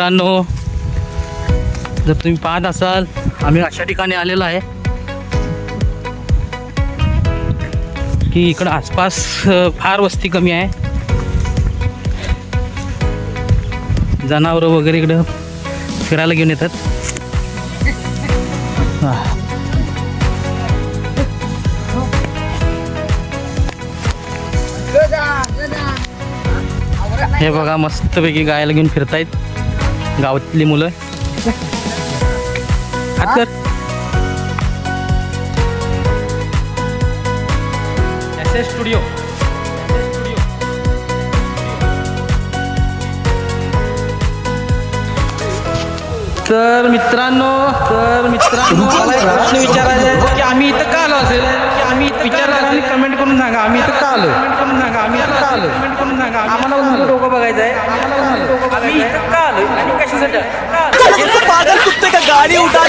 मित्रांनो, जर तुम्ही पाहत असाल आम्ही अशा ठिकाणी आलेलो आहे की इकडं आसपास फार वस्ती कमी आहे. जनावरं वगैरे इकडं फिरायला घेऊन येतात. हे बघा मस्तपैकी गायला घेऊन फिरतायत गावातली मुलं. हात कर. स्टुडिओ तर मित्रांनो मला एक प्रश्न विचारायचा आहे की आम्ही इथं का आलो असेल की आम्ही विचारला आणि कमेंट करून सांगा आम्ही इथं का आलो. आम्हाला डोकं बघायचं आहे. आम्ही इथं का आलो आणि कशासाठी. पागल कुत्ते का गाड़ी उठा